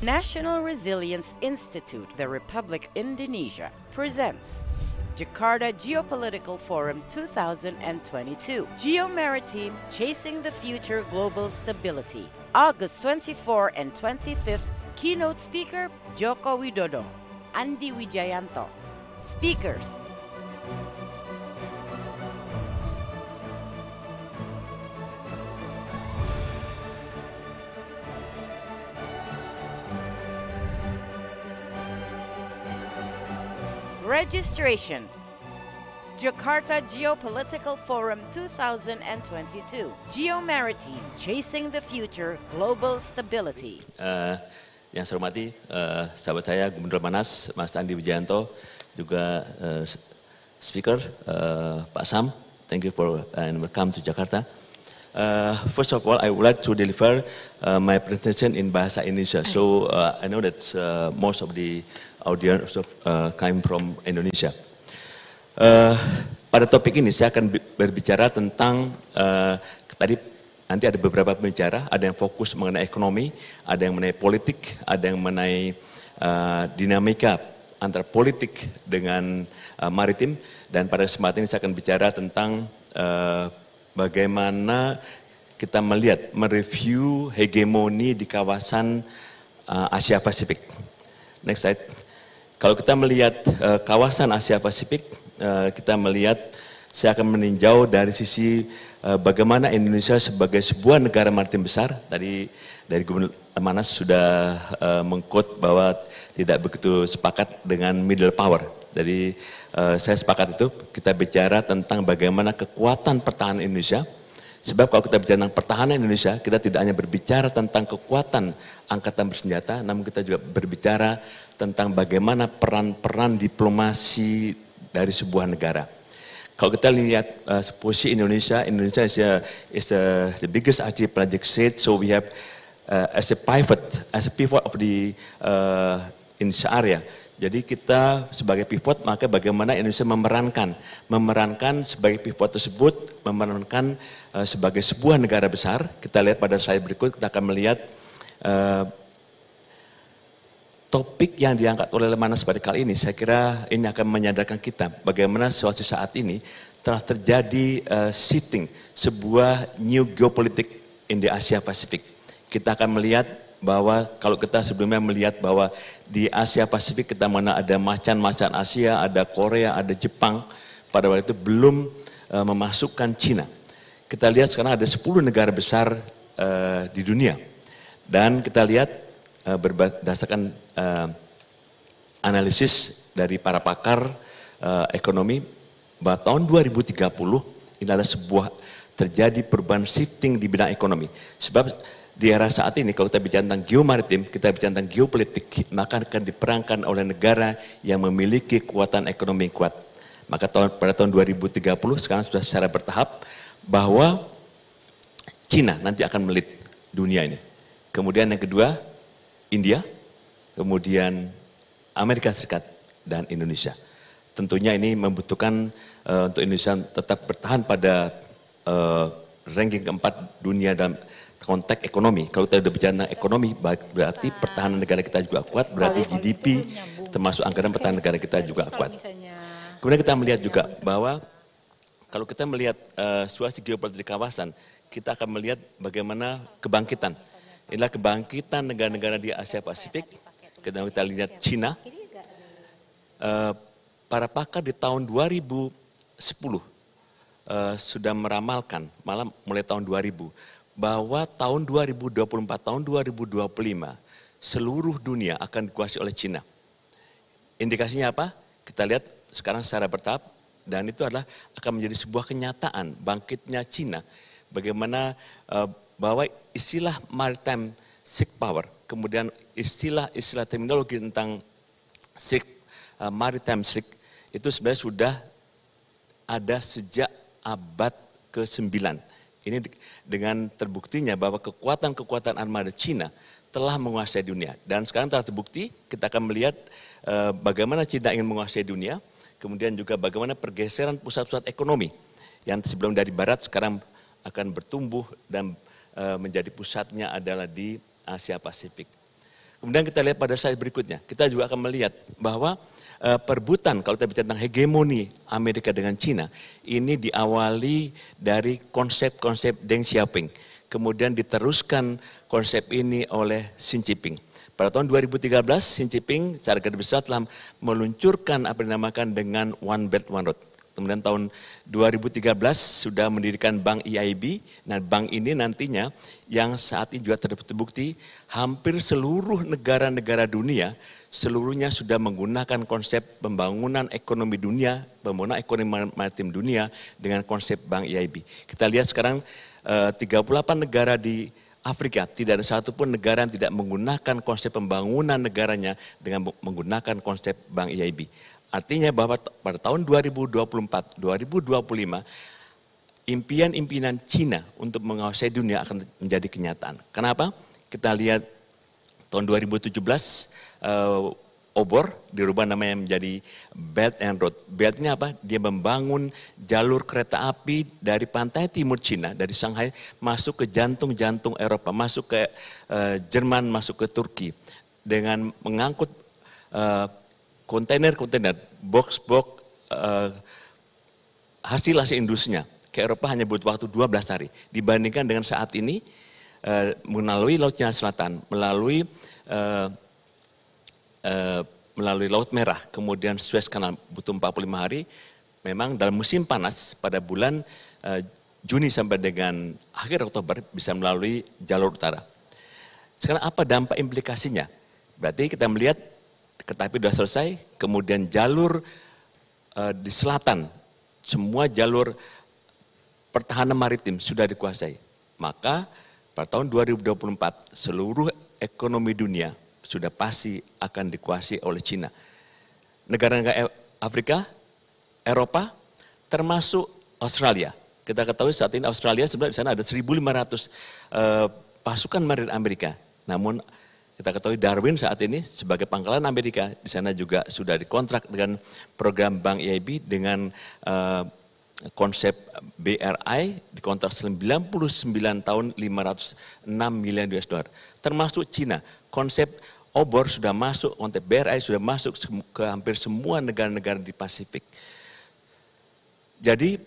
National Resilience Institute, the Republic Indonesia, presents Jakarta Geopolitical Forum 2022, Geomaritime Chasing the Future Global Stability, August 24 and 25th, keynote speaker Joko Widodo, Andi Wijayanto. Speakers: Registration: Jakarta Geopolitical Forum 2022, Geomaritime Chasing the Future Global Stability. Yang saya hormati sahabat saya Gubernur Manas, Mas Andi Wijayanto, juga speaker Pak Sam. Thank you for and welcome to Jakarta. First of all, I would like to deliver my presentation in Bahasa Indonesia. So I know that most of the audience came from Indonesia. Pada topik ini saya akan berbicara tentang tadi nanti ada beberapa pembicara, ada yang fokus mengenai ekonomi, ada yang mengenai politik, ada yang mengenai dinamika antara politik dengan maritim, dan pada kesempatan ini saya akan bicara tentang bagaimana kita melihat, mereview hegemoni di kawasan Asia Pasifik. Next slide. Kalau kita melihat kawasan Asia Pasifik, kita melihat, saya akan meninjau dari sisi bagaimana Indonesia sebagai sebuah negara maritim besar. Tadi dari Gubernur Manas sudah meng-quote bahwa tidak begitu sepakat dengan middle power. Jadi saya sepakat itu, kita bicara tentang bagaimana kekuatan pertahanan Indonesia. Sebab kalau kita bicara tentang pertahanan Indonesia, kita tidak hanya berbicara tentang kekuatan angkatan bersenjata, namun kita juga berbicara tentang bagaimana peran-peran diplomasi dari sebuah negara. Kalau kita lihat posisi Indonesia is the biggest archipelagic state, so we have as a pivot of the Indonesia area. Jadi kita sebagai pivot, maka bagaimana Indonesia memerankan sebagai pivot tersebut, memerankan sebagai sebuah negara besar. Kita lihat pada slide berikut, kita akan melihat topik yang diangkat oleh Manas pada kali ini. Saya kira ini akan menyadarkan kita bagaimana suatu saat ini telah terjadi shifting, sebuah new geopolitik in the Asia Pasifik. Kita akan melihat bahwa kalau kita sebelumnya melihat bahwa di Asia Pasifik kita mana ada macan-macan Asia, ada Korea, ada Jepang, pada waktu itu belum memasukkan Cina. Kita lihat sekarang ada 10 negara besar di dunia, dan kita lihat berdasarkan analisis dari para pakar ekonomi bahwa tahun 2030 ini adalah sebuah terjadi perubahan shifting di bidang ekonomi. Sebab di era saat ini kalau kita bicara tentang geomaritim, kita bicara tentang geopolitik, maka akan diperankan oleh negara yang memiliki kekuatan ekonomi kuat. Maka pada tahun 2030 sekarang sudah secara bertahap bahwa Cina nanti akan melit dunia ini. Kemudian yang kedua India, kemudian Amerika Serikat dan Indonesia. Tentunya ini membutuhkan untuk Indonesia tetap bertahan pada ranking keempat dunia dalam konteks ekonomi. Kalau kita sudah bicara tentang ekonomi, berarti pertahanan negara kita juga kuat, berarti GDP termasuk anggaran pertahanan negara kita juga kuat. Kemudian kita melihat juga bahwa kalau kita melihat situasi geopolitik di kawasan, kita akan melihat bagaimana kebangkitan. Inilah kebangkitan negara-negara di Asia Pasifik. Kita lihat Cina. Para pakar di tahun 2010 sudah meramalkan, malah mulai tahun 2000, bahwa tahun 2024, tahun 2025, seluruh dunia akan dikuasai oleh Cina. Indikasinya apa? Kita lihat sekarang secara bertahap, dan itu adalah akan menjadi sebuah kenyataan bangkitnya Cina. Bagaimana bahwa istilah maritime sea power, kemudian istilah terminologi tentang maritime sea, itu sebenarnya sudah ada sejak abad ke-9. Ini dengan terbuktinya bahwa kekuatan-kekuatan armada Cina telah menguasai dunia. Dan sekarang telah terbukti, kita akan melihat bagaimana Cina ingin menguasai dunia, kemudian juga bagaimana pergeseran pusat-pusat ekonomi yang sebelum dari barat sekarang akan bertumbuh dan menjadi pusatnya adalah di Asia Pasifik. Kemudian kita lihat pada slide berikutnya, kita juga akan melihat bahwa perebutan kalau kita bicara tentang hegemoni Amerika dengan Cina, ini diawali dari konsep-konsep Deng Xiaoping. Kemudian diteruskan konsep ini oleh Xi Jinping. Pada tahun 2013, Xi Jinping secara garis besar telah meluncurkan apa yang dinamakan dengan One Belt One Road. Kemudian tahun 2013 sudah mendirikan Bank EIB. Nah, bank ini nantinya yang saat ini juga terbukti hampir seluruh negara-negara dunia seluruhnya sudah menggunakan konsep pembangunan ekonomi dunia, pembangunan ekonomi maritim dunia dengan konsep Bank EIB. Kita lihat sekarang 38 negara di Afrika, tidak ada satupun negara yang tidak menggunakan konsep pembangunan negaranya dengan menggunakan konsep Bank EIB. Artinya bahwa pada tahun 2024, 2025, impian-impian Cina untuk menguasai dunia akan menjadi kenyataan. Kenapa? Kita lihat tahun 2017, obor dirubah namanya menjadi Belt and Road. Beltnya apa? Dia membangun jalur kereta api dari pantai timur Cina, dari Shanghai, masuk ke jantung-jantung Eropa, masuk ke Jerman, masuk ke Turki. Dengan mengangkut kontainer-kontainer, box-box hasil-hasil industrinya ke Eropa hanya butuh waktu 12 hari. Dibandingkan dengan saat ini melalui Laut Cina Selatan, melalui Laut Merah, kemudian Suez Canal butuh 45 hari. Memang dalam musim panas pada bulan Juni sampai dengan akhir Oktober bisa melalui jalur utara. Sekarang apa dampak implikasinya? Berarti kita melihat kereta api sudah selesai, kemudian jalur di selatan, semua jalur pertahanan maritim sudah dikuasai. Maka pada tahun 2024 seluruh ekonomi dunia sudah pasti akan dikuasai oleh Cina. Negara-negara Afrika, Eropa, termasuk Australia. Kita ketahui saat ini Australia sebenarnya di sana ada 1.500 pasukan marinir Amerika. Namun kita ketahui Darwin saat ini sebagai pangkalan Amerika, di sana juga sudah dikontrak dengan program Bank EIB dengan konsep BRI, dikontrak 99 tahun 506 miliar US dollar. Termasuk Cina, konsep obor sudah masuk, konsep BRI sudah masuk ke hampir semua negara-negara di Pasifik. Jadi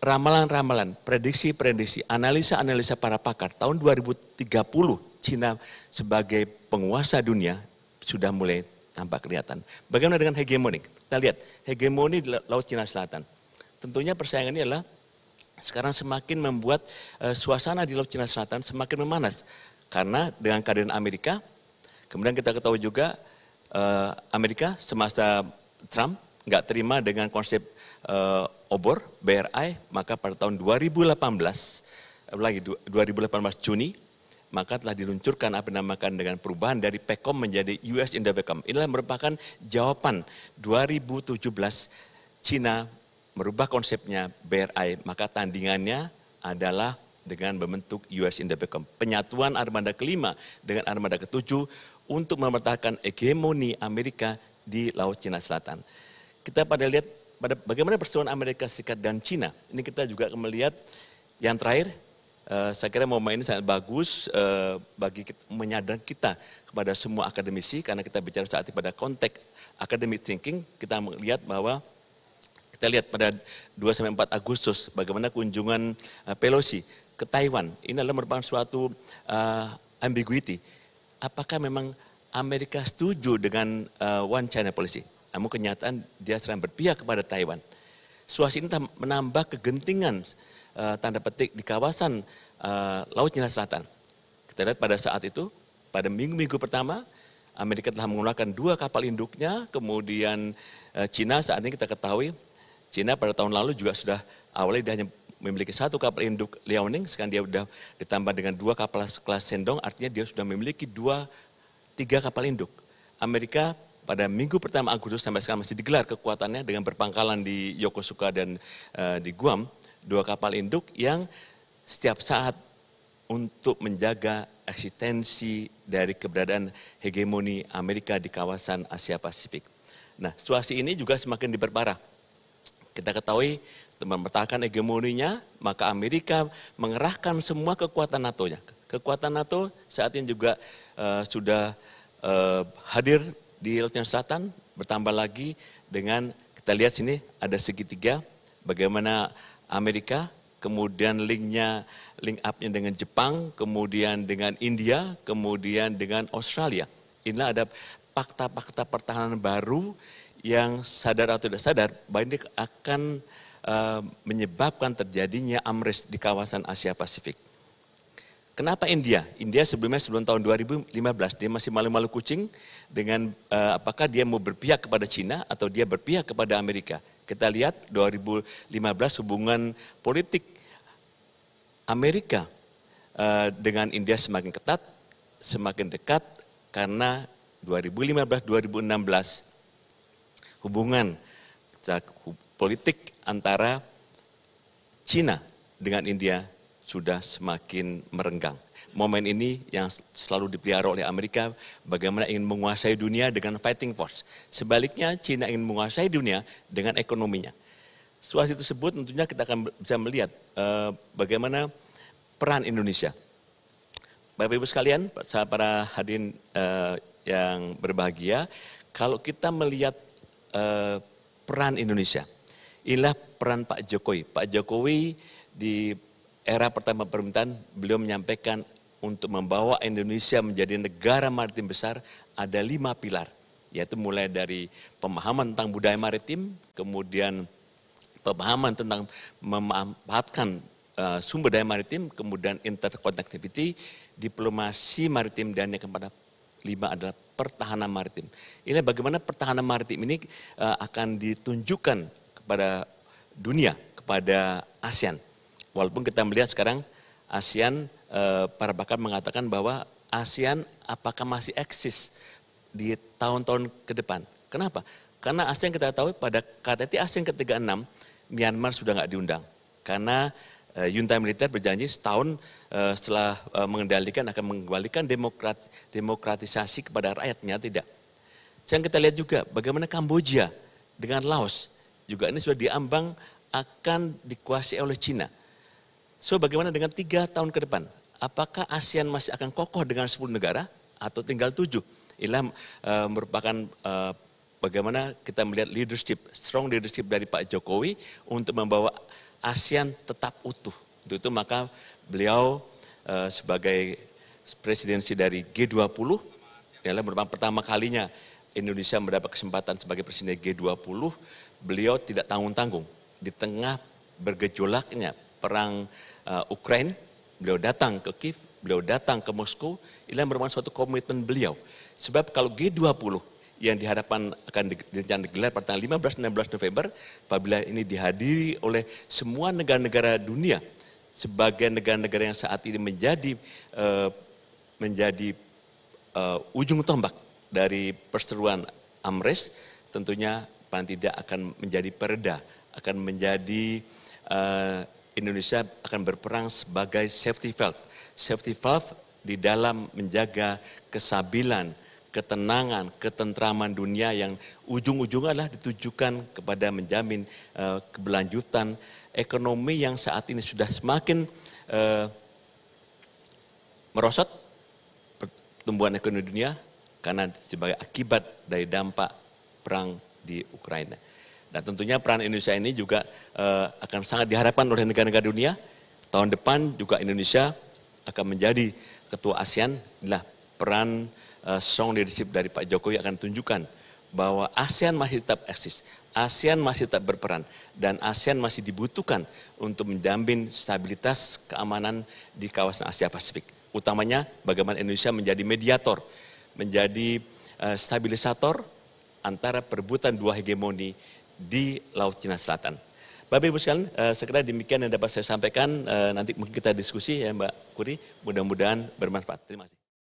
ramalan-ramalan, prediksi-prediksi, analisa-analisa para pakar tahun 2030 Cina sebagai penguasa dunia sudah mulai tampak kelihatan. Bagaimana dengan hegemoni? Kita lihat hegemoni di Laut Cina Selatan. Tentunya persaingan ini adalah sekarang semakin membuat suasana di Laut Cina Selatan semakin memanas. Karena dengan kehadiran Amerika, kemudian kita ketahui juga Amerika semasa Trump nggak terima dengan konsep obor, BRI, maka pada tahun 2018 Juni, maka telah diluncurkan apa dinamakan dengan perubahan dari PECOM menjadi US Indo-PECOM. Inilah merupakan jawaban 2017 Cina merubah konsepnya BRI, maka tandingannya adalah dengan membentuk US Indo-PECOM. Penyatuan armada kelima dengan armada ketujuh untuk mempertahankan hegemoni Amerika di Laut Cina Selatan. Kita pada lihat bagaimana perseteruan Amerika Serikat dan Cina. Ini kita juga akan melihat yang terakhir. Saya kira momen ini sangat bagus bagi menyadarkan kita kepada semua akademisi, karena kita bicara saat ini pada konteks academic thinking. Kita melihat bahwa kita lihat pada 2-4 Agustus bagaimana kunjungan Pelosi ke Taiwan. Ini adalah merupakan suatu ambiguity. Apakah memang Amerika setuju dengan One China Policy? Namun kenyataan dia sedang berpihak kepada Taiwan. Situasi ini menambah kegentingan tanda petik di kawasan Laut Cina Selatan. Kita lihat pada saat itu, pada minggu-minggu pertama, Amerika telah menggunakan 2 kapal induknya, kemudian Cina saat ini kita ketahui, Cina pada tahun lalu juga sudah awalnya dia hanya memiliki 1 kapal induk Liaoning, sekarang dia sudah ditambah dengan 2 kapal kelas Sendong, artinya dia sudah memiliki 3 kapal induk. Amerika pada minggu pertama Agustus sampai sekarang masih digelar kekuatannya dengan berpangkalan di Yokosuka dan di Guam, 2 kapal induk yang setiap saat untuk menjaga eksistensi dari keberadaan hegemoni Amerika di kawasan Asia Pasifik. Nah, situasi ini juga semakin diperparah. Kita ketahui untuk mempertahankan hegemoninya, maka Amerika mengerahkan semua kekuatan NATO-nya. Kekuatan NATO saat ini juga sudah hadir di Laut Cina Selatan, bertambah lagi dengan kita lihat sini ada segitiga, bagaimana Amerika, kemudian link up-nya dengan Jepang, kemudian dengan India, kemudian dengan Australia. Inilah ada fakta-fakta pertahanan baru yang sadar atau tidak sadar bahwa ini akan menyebabkan terjadinya AMRES di kawasan Asia Pasifik. Kenapa India? India sebelum tahun 2015 dia masih malu-malu kucing dengan apakah dia mau berpihak kepada Cina atau dia berpihak kepada Amerika. Kita lihat 2015 hubungan politik Amerika dengan India semakin ketat, semakin dekat karena 2015-2016 hubungan politik antara Cina dengan India sudah semakin merenggang. Momen ini yang selalu dipelihara oleh Amerika, bagaimana ingin menguasai dunia dengan fighting force. Sebaliknya Cina ingin menguasai dunia dengan ekonominya. Situasi tersebut tentunya kita akan bisa melihat bagaimana peran Indonesia. Bapak Ibu sekalian, para hadirin yang berbahagia, kalau kita melihat peran Indonesia, inilah peran Pak Jokowi. Pak Jokowi di era pertama pemerintahan beliau menyampaikan untuk membawa Indonesia menjadi negara maritim besar ada 5 pilar, yaitu mulai dari pemahaman tentang budaya maritim, kemudian pemahaman tentang memanfaatkan sumber daya maritim, kemudian interconnectivity, diplomasi maritim, dan yang keempat 5 adalah pertahanan maritim. Ini bagaimana pertahanan maritim ini akan ditunjukkan kepada dunia, kepada ASEAN. Walaupun kita melihat sekarang ASEAN, para pakar mengatakan bahwa ASEAN apakah masih eksis di tahun-tahun ke depan. Kenapa? Karena ASEAN kita tahu pada KTT ASEAN ke-36, Myanmar sudah nggak diundang. Karena junta militer berjanji setahun setelah mengendalikan akan mengembalikan demokratisasi kepada rakyatnya, tidak. Sekarang kita lihat juga bagaimana Kamboja dengan Laos, juga ini sudah diambang akan dikuasai oleh Cina. So bagaimana dengan 3 tahun ke depan? Apakah ASEAN masih akan kokoh dengan 10 negara atau tinggal 7? Inilah merupakan bagaimana kita melihat leadership, strong leadership dari Pak Jokowi untuk membawa ASEAN tetap utuh. Untuk itu maka beliau sebagai presidensi dari G20, adalah merupakan pertama kalinya Indonesia mendapat kesempatan sebagai presiden G20, beliau tidak tanggung-tanggung. Di tengah bergejolaknya perang Ukraina, beliau datang ke Kiev, beliau datang ke Moskow, ini merupakan suatu komitmen beliau. Sebab kalau G20 yang diharapkan akan digelar pada tanggal 15-16 November, apabila ini dihadiri oleh semua negara-negara dunia, sebagai negara-negara yang saat ini menjadi ujung tombak dari perseteruan AMRES, tentunya paling tidak akan menjadi pereda, akan menjadi Indonesia akan berperang sebagai safety valve. Safety valve di dalam menjaga kesabilan, ketenangan, ketentraman dunia yang ujung-ujungnya adalah ditujukan kepada menjamin keberlanjutan ekonomi yang saat ini sudah semakin merosot pertumbuhan ekonomi dunia karena sebagai akibat dari dampak perang di Ukraina. Dan tentunya peran Indonesia ini juga akan sangat diharapkan oleh negara-negara dunia. Tahun depan juga Indonesia akan menjadi ketua ASEAN. Inilah peran strong leadership dari Pak Jokowi akan tunjukkan bahwa ASEAN masih tetap eksis, ASEAN masih tetap berperan, dan ASEAN masih dibutuhkan untuk menjamin stabilitas keamanan di kawasan Asia Pasifik. Utamanya bagaimana Indonesia menjadi mediator, menjadi stabilisator antara perebutan 2 hegemoni di Laut Cina Selatan. Bapak Ibu sekalian, sekira demikian yang dapat saya sampaikan. Nanti mungkin kita diskusi ya Mbak Kuri, mudah-mudahan bermanfaat. Terima kasih.